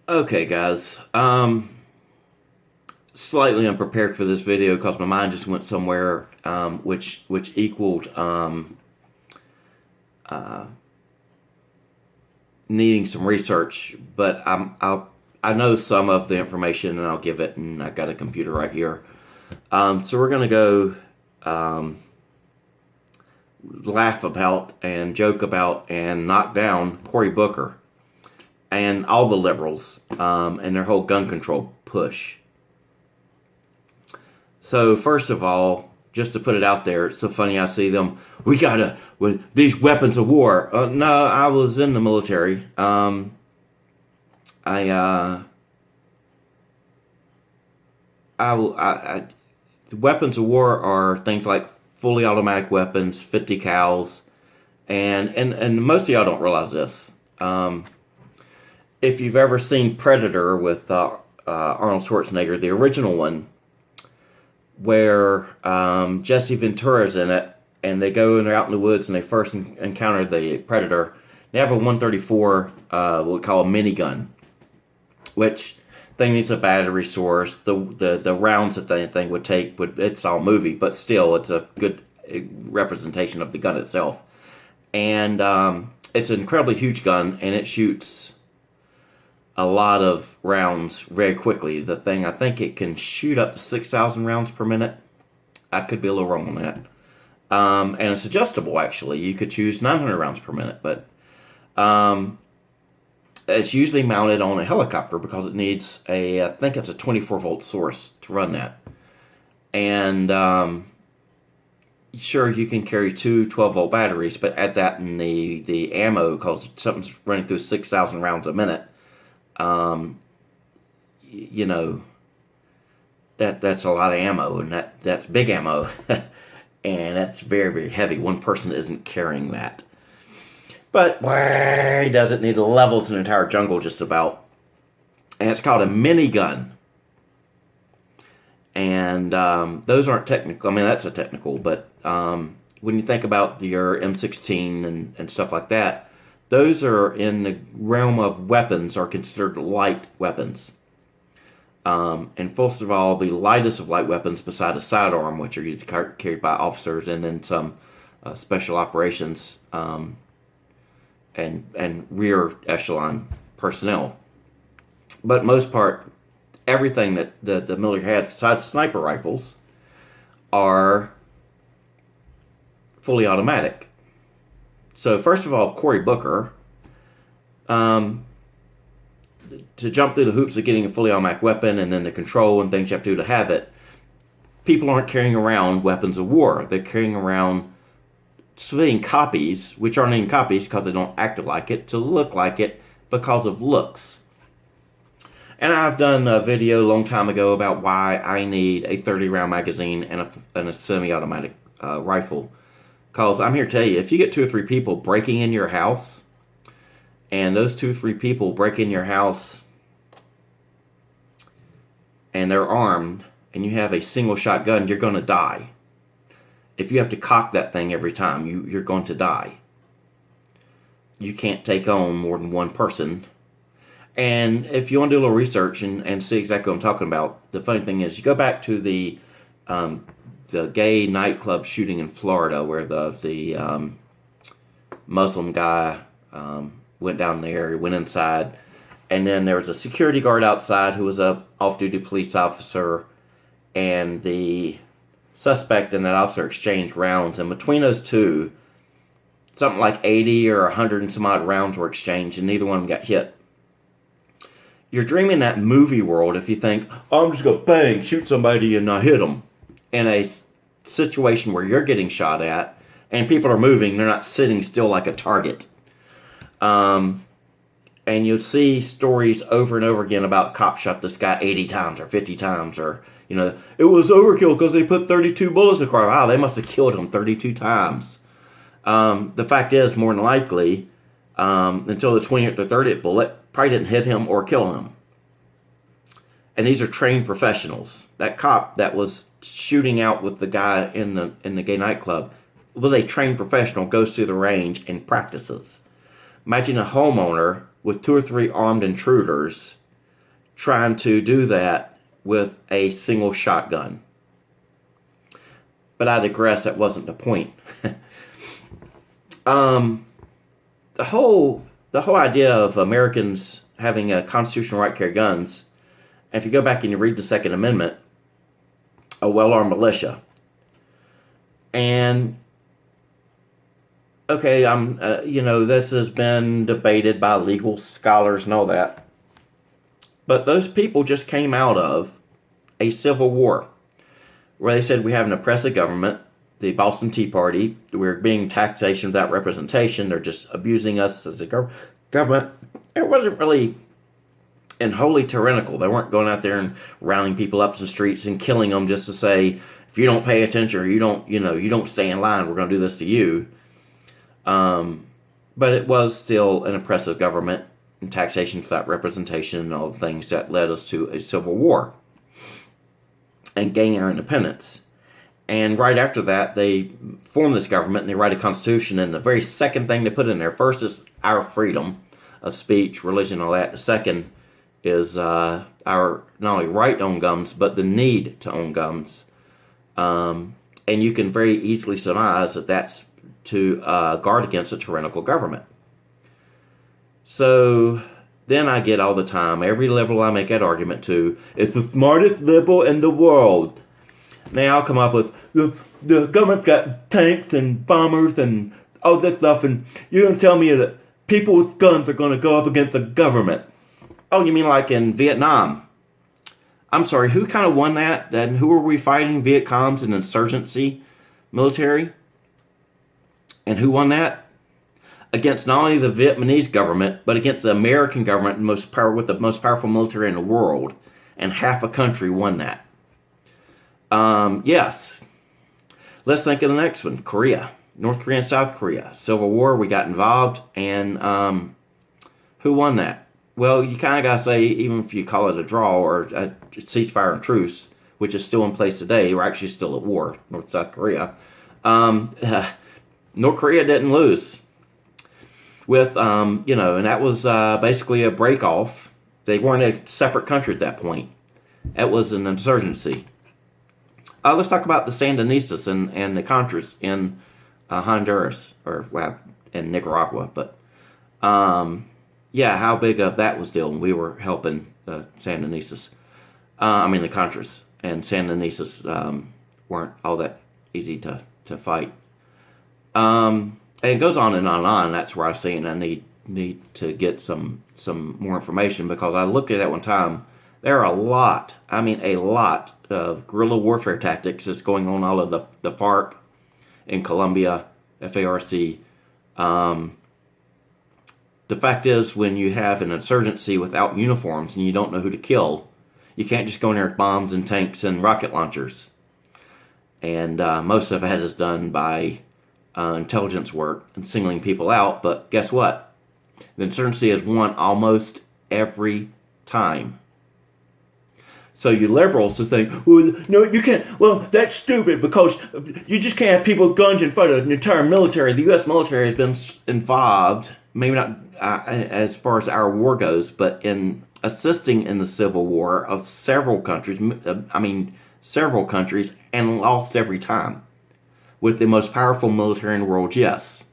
Okay, guys. Slightly unprepared for this video because my mind just went somewhere, which equaled needing some research. But I know some of the information, and I'll give it. And I got a computer right here. So we're gonna go laugh about and joke about and knock down Cory Booker and all the liberals and their whole gun control push. So first of all, just to put it out there, it's so funny I see them. We gotta with these weapons of war. No, I was in the military. I, uh, the weapons of war are things like fully automatic weapons, 50 cals, and most of y'all don't realize this. If you've ever seen Predator with Arnold Schwarzenegger, the original one, where Jesse Ventura's in it, and they go and they're out in the woods and they first encounter the Predator. They have a 134, what we call a minigun, which thing needs a battery source. The rounds that the thing would take, it's all movie, but still, it's a good representation of the gun itself. And it's an incredibly huge gun, and it shoots a lot of rounds very quickly. The thing, I think it can shoot up to 6,000 rounds per minute. I could be a little wrong on that. And it's adjustable, actually. You could choose 900 rounds per minute, but it's usually mounted on a helicopter because it needs I think it's a 24-volt source to run that. And sure, you can carry two 12-volt batteries, but add that in the ammo, because something's running through 6,000 rounds a minute. You know, that's a lot of ammo, and that's big ammo, and that's very, very heavy. One person isn't carrying that. But he doesn't need to levels an entire jungle just about. And it's called a minigun. And those aren't technical. I mean, that's a technical, but when you think about your M16 and stuff like that, those are in the realm of weapons, are considered light weapons. And first of all, the lightest of light weapons beside a sidearm, which are usually carried by officers and then some special operations and rear echelon personnel. But most part, everything that the military has besides sniper rifles are fully automatic. So first of all, Cory Booker, to jump through the hoops of getting a fully automatic weapon and then the control and things you have to do to have it, people aren't carrying around weapons of war. They're carrying around civilian copies, which aren't even copies because they don't act like it, to look like it because of looks. And I've done a video a long time ago about why I need a 30-round magazine and a semi-automatic rifle. Because I'm here to tell you, if you get 2 or 3 people breaking in your house, and those 2 or 3 people break in your house and they're armed, and you have a single shotgun, you're going to die. If you have to cock that thing every time, you're going to die. You can't take on more than one person. And if you want to do a little research and see exactly what I'm talking about, the funny thing is, you go back to the gay nightclub shooting in Florida, where the Muslim guy went down there, went inside, and then there was a security guard outside who was a off-duty police officer, and the suspect and that officer exchanged rounds, and between those two, something like 80 or 100 and some odd rounds were exchanged, and neither one of them got hit. You're dreaming that movie world if you think, oh, I'm just going to bang, shoot somebody and not hit them. In a situation where you're getting shot at, and people are moving, they're not sitting still like a target. And you'll see stories over and over again about cops shot this guy 80 times or 50 times, or, you know, it was overkill because they put 32 bullets across. Wow, they must have killed him 32 times. The fact is, more than likely, until the 20th or 30th bullet, probably didn't hit him or kill him. And these are trained professionals. That cop that was shooting out with the guy in the gay nightclub was a trained professional, goes to the range and practices. Imagine a homeowner with 2 or 3 armed intruders trying to do that with a single shotgun. But I digress, that wasn't the point. The whole idea of Americans having a constitutional right to carry guns, and if you go back and you read the Second Amendment, a well-armed militia. And okay, this has been debated by legal scholars and all that. But those people just came out of a civil war where they said we have an oppressive government, the Boston Tea Party, we're being taxation without representation, they're just abusing us as a government. It wasn't really and wholly tyrannical. They weren't going out there and rounding people up in the streets and killing them just to say, if you don't pay attention or you don't stay in line, we're going to do this to you. But it was still an oppressive government and taxation without representation and all the things that led us to a civil war and gaining our independence. And right after that, they formed this government and they write a constitution. And the very second thing they put in there, first is our freedom of speech, religion, all that. The second is our not only right to own guns, but the need to own guns. And you can very easily surmise that that's to guard against a tyrannical government. So then I get all the time, every liberal I make that argument to, is the smartest liberal in the world. Now I'll come up with, the government's got tanks and bombers and all this stuff, and you're going to tell me that people with guns are going to go up against the government. Oh, you mean like in Vietnam? I'm sorry, who kind of won that? And who were we fighting? Viet Cong's an insurgency military? And who won that? Against not only the Vietnamese government, but against the American government with the most powerful military in the world. And half a country won that. Yes. Let's think of the next one. Korea. North Korea and South Korea. Civil War, we got involved. And who won that? Well, you kind of got to say, even if you call it a draw or a ceasefire and truce, which is still in place today, we're actually still at war, North South Korea. North Korea didn't lose. With, and that was basically a break-off. They weren't a separate country at that point. That was an insurgency. Let's talk about the Sandinistas and the Contras in Honduras, in Nicaragua. But, how big of that was dealing. We were helping the Sandinistas. The Contras. And Sandinistas weren't all that easy to fight. And it goes on and on and on. That's where I see and I need to get some more information, because I looked at that one time. There are a lot of guerrilla warfare tactics that's going on all of the FARC in Colombia, FARC. The fact is, when you have an insurgency without uniforms and you don't know who to kill, you can't just go in there with bombs and tanks and rocket launchers. And most of it is done by intelligence work and singling people out. But guess what? The insurgency has won almost every time. So you liberals just think, well, no, you can't. Well, that's stupid, because you just can't have people with guns in front of the entire military. The U.S. military has been involved, maybe not as far as our war goes, but in assisting in the civil war of several countries. Several countries, and lost every time. With the most powerful military in the world, yes.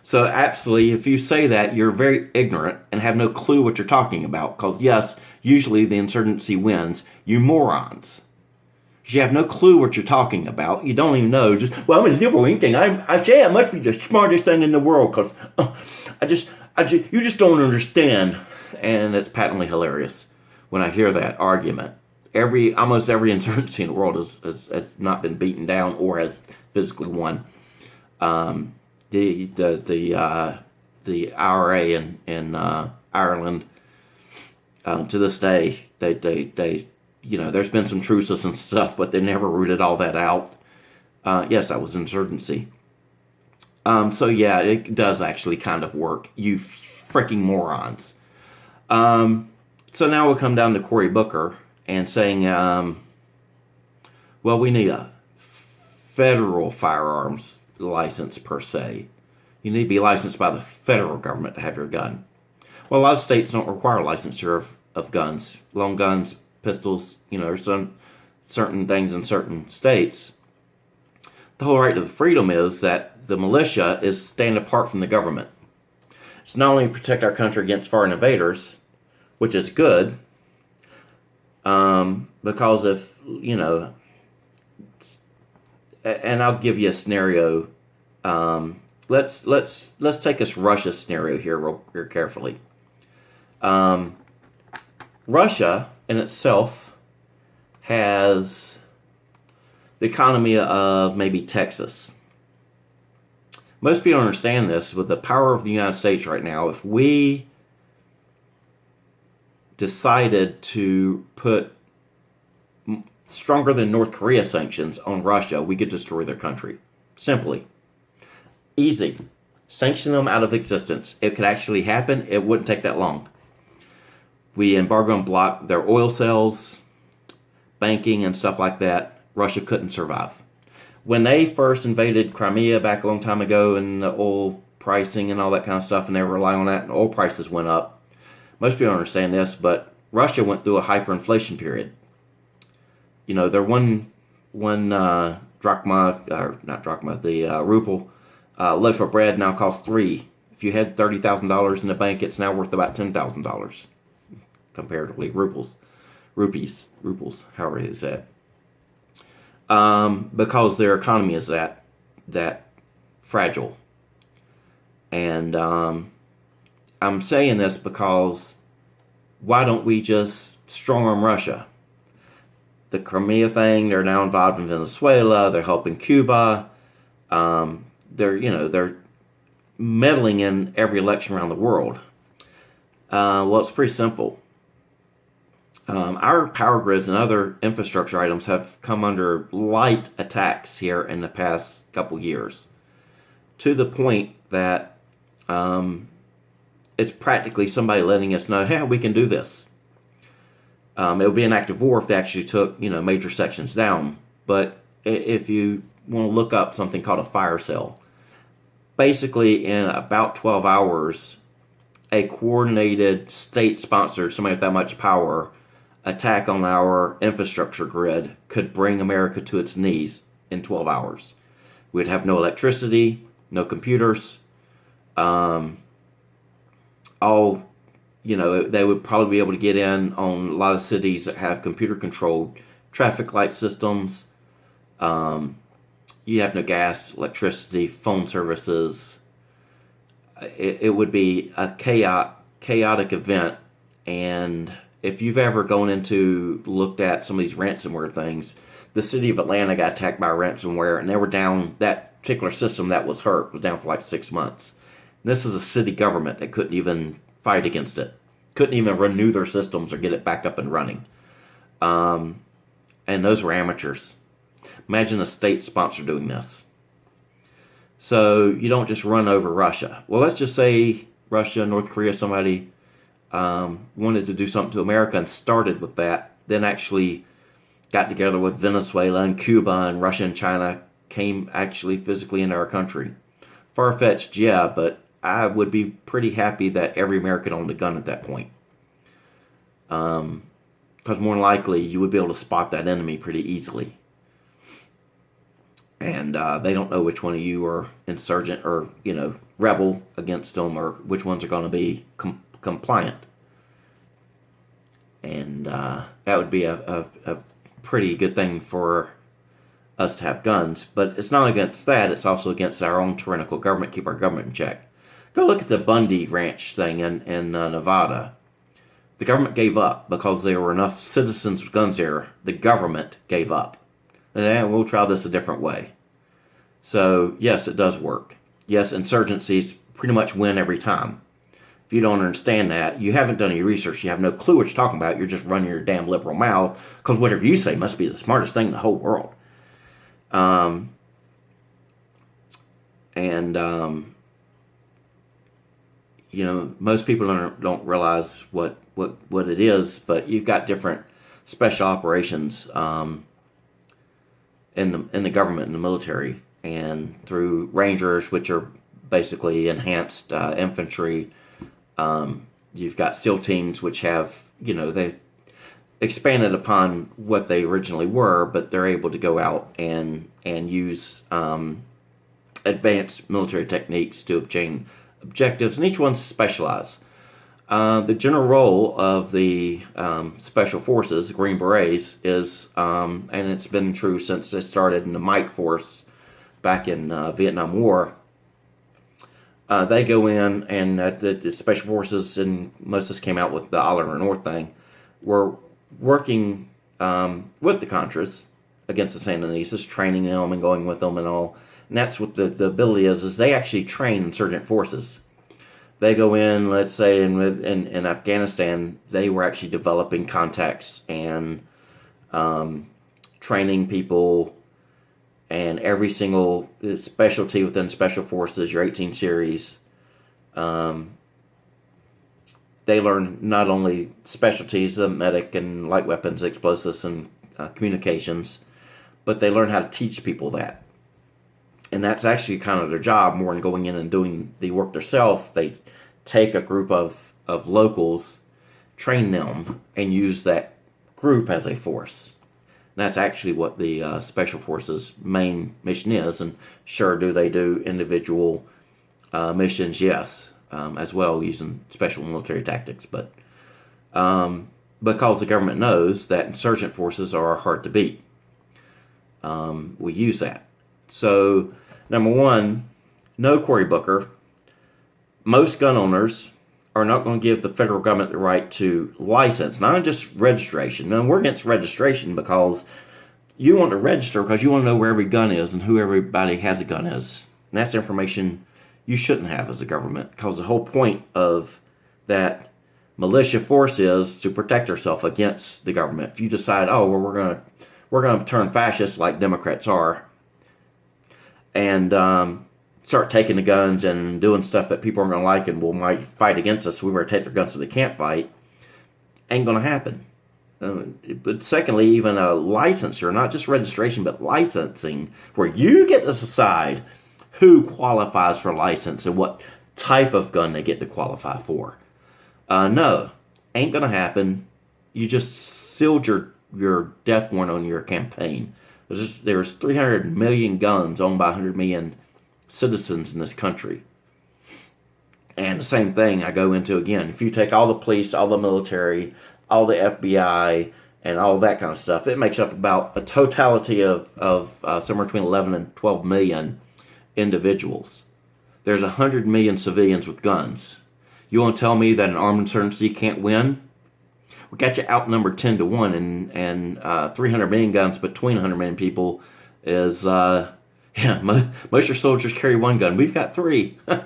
So absolutely, if you say that, you're very ignorant and have no clue what you're talking about. Because yes, usually the insurgency wins. You morons. You have no clue what you're talking about. You don't even know. Just, well, I'm a liberal anything. I say I must be the smartest thing in the world, because you just don't understand. And it's patently hilarious when I hear that argument. Almost every insurgency in the world has not been beaten down or has physically won. The IRA in Ireland, to this day, they there's been some truces and stuff, but they never rooted all that out. Yes, that was insurgency. So yeah, it does actually kind of work. You freaking morons. So now we'll come down to Cory Booker and saying, we need a federal firearms license per se. You need to be licensed by the federal government to have your gun. Well, a lot of states don't require licensure of guns, long guns, pistols. There's some certain things in certain states. The whole right to the freedom is that the militia is stand apart from the government. It's not only protect our country against foreign invaders, which is good, because if, and I'll give you a scenario. Let's take this Russia scenario here real carefully. Russia in itself has the economy of maybe Texas. Most people don't understand this. With the power of the United States right now, if we decided to put stronger than North Korea sanctions on Russia, we could destroy their country. Simply. Easy. Sanction them out of existence. It could actually happen. It wouldn't take that long. We embargo and block their oil sales, banking, and stuff like that. Russia couldn't survive. When they first invaded Crimea back a long time ago, and the oil pricing and all that kind of stuff, and they were relying on that, and oil prices went up. Most people don't understand this, but Russia went through a hyperinflation period. Their one drachma, or not drachma, the ruble loaf of bread now costs $3. If you had $30,000 in the bank, it's now worth about $10,000 comparatively. Rupees, however it is that. Because their economy is that fragile. And I'm saying this because why don't we just strong arm Russia? The Crimea thing, they're now involved in Venezuela, they're helping Cuba, they're meddling in every election around the world. Well, it's pretty simple. Our power grids and other infrastructure items have come under light attacks here in the past couple years, to the point that it's practically somebody letting us know, hey, we can do this. It would be an act of war if they actually took, major sections down. But if you want to look up something called a fire sale, basically in about 12 hours, a coordinated state-sponsored, somebody with that much power, attack on our infrastructure grid could bring America to its knees in 12 hours. We'd have no electricity, no computers, they would probably be able to get in on a lot of cities that have computer-controlled traffic light systems. You have no gas, electricity, phone services. It would be a chaotic event. And if you've ever looked at some of these ransomware things, the city of Atlanta got attacked by ransomware, and they were down, that particular system that was hurt was down for like 6 months. And this is a city government that couldn't even fight against it. Couldn't even renew their systems or get it back up and running. And those were amateurs. Imagine a state sponsor doing this. So you don't just run over Russia. Well, let's just say Russia, North Korea, somebody wanted to do something to America and started with that, then actually got together with Venezuela and Cuba, and Russia and China came actually physically into our country. Far-fetched, yeah, but I would be pretty happy that every American owned a gun at that point. Because more than likely, you would be able to spot that enemy pretty easily. And they don't know which one of you are insurgent or, rebel against them, or which ones are going to be compliant. And that would be a pretty good thing for us to have guns. But it's not against that, it's also against our own tyrannical government, keep our government in check. Go look at the Bundy Ranch thing in Nevada. The government gave up because there were enough citizens with guns there. The government gave up. And we'll try this a different way. So, yes, it does work. Yes, insurgencies pretty much win every time. If you don't understand that, you haven't done any research, you have no clue what you're talking about, you're just running your damn liberal mouth, because whatever you say must be the smartest thing in the whole world. Most people don't realize what it is, but you've got different special operations in the government and the military, and through Rangers, which are basically enhanced infantry. You've got SEAL teams, which have they expanded upon what they originally were, but they're able to go out and use advanced military techniques to obtain objectives, and each one's specialized. The general role of the Special Forces, Green Berets, is, and it's been true since they started in the Mike Force back in Vietnam War. They go in, and the Special Forces, and most of this came out with the Oliver North thing, were working with the Contras against the Sandinistas, training them and going with them and all. And that's what the ability is they actually train insurgent forces. They go in, let's say in Afghanistan, they were actually developing contacts and training people, and every single specialty within Special Forces, your 18 series, they learn not only specialties of medic and light weapons, explosives, and communications, but they learn how to teach people that. And that's actually kind of their job, more than going in and doing the work themselves. They take a group of locals, train them, and use that group as a force. And that's actually what the Special Forces' main mission is. And sure, do they do individual missions? Yes, as well, using special military tactics. But because the government knows that insurgent forces are hard to beat, we use that. So, number one, no Cory Booker. Most gun owners are not going to give the federal government the right to license, not just registration. Now, we're against registration because you want to register because you want to know where every gun is and who everybody has a gun is. And that's information you shouldn't have as a government, because the whole point of that militia force is to protect yourself against the government. If you decide, oh, well, we're going to turn fascist like Democrats are, and start taking the guns and doing stuff that people aren't going to like and might fight against us, so we better take their guns so they can't fight, ain't going to happen. But secondly, even a licensure, not just registration, but licensing, where you get to decide who qualifies for license and what type of gun they get to qualify for. No, ain't going to happen. You just sealed your death warrant on your campaign. There's 300 million guns owned by 100 million citizens in this country. And the same thing I go into again. If you take all the police, all the military, all the FBI, and all that kind of stuff, it makes up about a totality of somewhere between 11 and 12 million individuals. There's 100 million civilians with guns. You want to tell me that an armed insurgency can't win? We got you outnumbered 10 to 1, and 300 million guns between 100 million people is, most of your soldiers carry one gun. We've got 3. And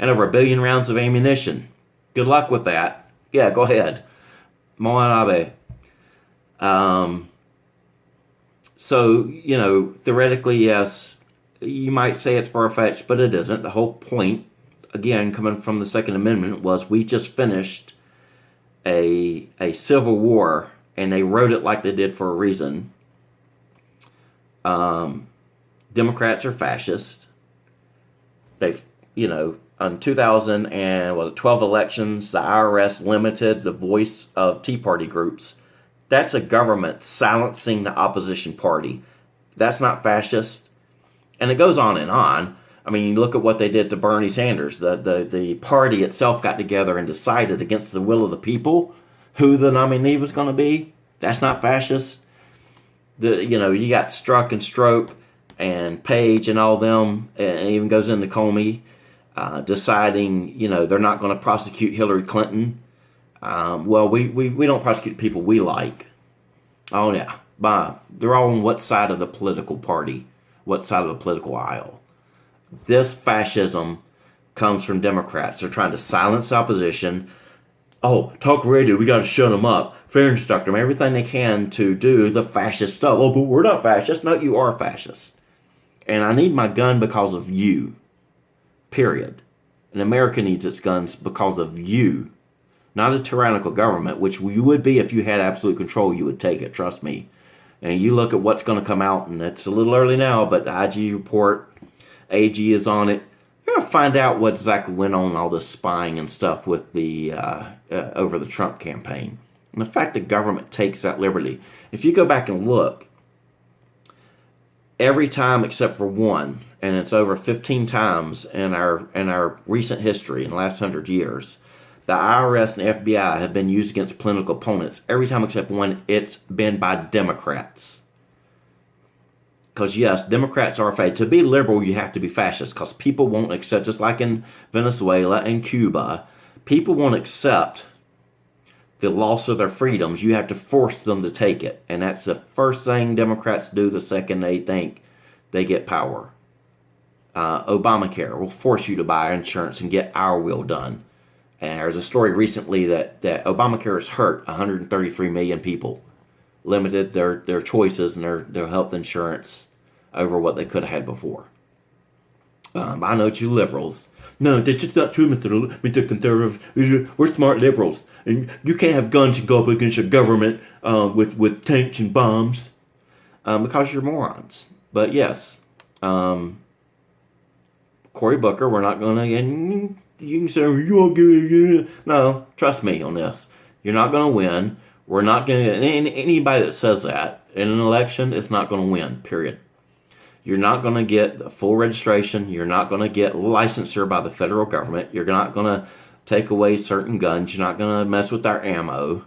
over 1 billion rounds of ammunition. Good luck with that. Yeah, go ahead. Moan Abe. So, theoretically, yes, you might say it's far-fetched, but it isn't. The whole point, again, coming from the Second Amendment, was we just finished a civil war, and they wrote it like they did for a reason. Democrats are fascist. They've, on 2012 elections, the IRS limited the voice of Tea Party groups. That's a government silencing the opposition party. That's not fascist. And it goes on and on. I mean, you look at what they did to Bernie Sanders. The party itself got together and decided against the will of the people who the nominee was going to be. That's not fascist. You got Strzok and Stroke and Page and all them, and it even goes into Comey, deciding, they're not going to prosecute Hillary Clinton. Well, we don't prosecute people we like. Oh, yeah. They're all on what side of the political party, what side of the political aisle. This fascism comes from Democrats. They're trying to silence opposition. Oh, talk radio, we got to shut them up. Fair instruct them, everything they can to do the fascist stuff. Oh, but we're not fascist. No, you are fascist. And I need my gun because of you. Period. And America needs its guns because of you. Not a tyrannical government, which you would be if you had absolute control. You would take it, trust me. And you look at what's going to come out, and it's a little early now, but the IG report, AG is on it. going to find out what exactly went on all this spying and stuff with the over the Trump campaign. And the fact the government takes that liberty. If you go back and look, every time except for one, and it's over 15 times in our recent history in the last 100 years, the IRS and FBI have been used against political opponents. Every time except one, it's been by Democrats. Because yes, Democrats are afraid. To be liberal, you have to be fascist, because people won't accept, just like in Venezuela and Cuba, people won't accept the loss of their freedoms. You have to force them to take it. And that's the first thing Democrats do the second they think they get power. Obamacare will force you to buy insurance and get our will done. And there's a story recently that Obamacare has hurt 133 million people, limited their choices and their health insurance over what they could have had before. I know you liberals. No, that's just not true, Mr. Conservative. We're smart liberals. And you can't have guns and go up against the government with tanks and bombs because you're morons. But yes, Cory Booker, we're not going to... You can say, you won't give it... No, trust me on this. You're not going to win. We're not going to... Anybody that says that in an election is not going to win, period. You're not going to get the full registration. You're not going to get licensure by the federal government. You're not going to take away certain guns. You're not going to mess with our ammo.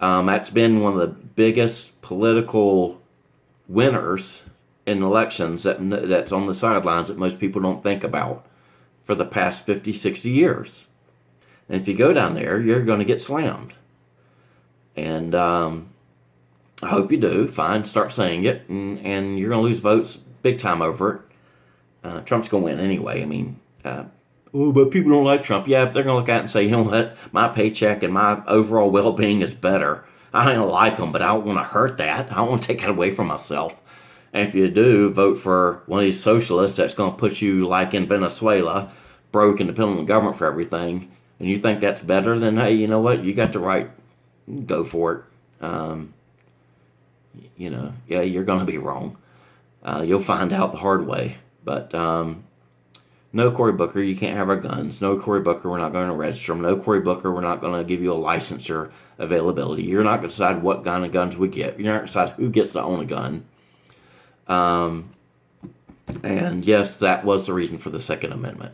That's been one of the biggest political winners in elections that's on the sidelines that most people don't think about for the past 50, 60 years. And if you go down there, you're going to get slammed. And I hope you do. Fine, start saying it. And you're going to lose votes big time over it. Trump's going to win anyway. I mean, but people don't like Trump. Yeah, but they're going to look at it and say, you know what? My paycheck and my overall well-being is better. I ain't going to like them, but I don't want to hurt that. I don't want to take that away from myself. And if you do, vote for one of these socialists that's going to put you, like in Venezuela, broke and dependent on the government for everything, and you think that's better, then hey, you know what? You got the right. Go for it. Yeah, you're going to be wrong. You'll find out the hard way. But no, Cory Booker, you can't have our guns. No, Cory Booker, we're not going to register them. No, Cory Booker, we're not going to give you a licensure availability. You're not going to decide what kind of guns we get. You're not going to decide who gets to own a gun. And yes, that was the reason for the Second Amendment.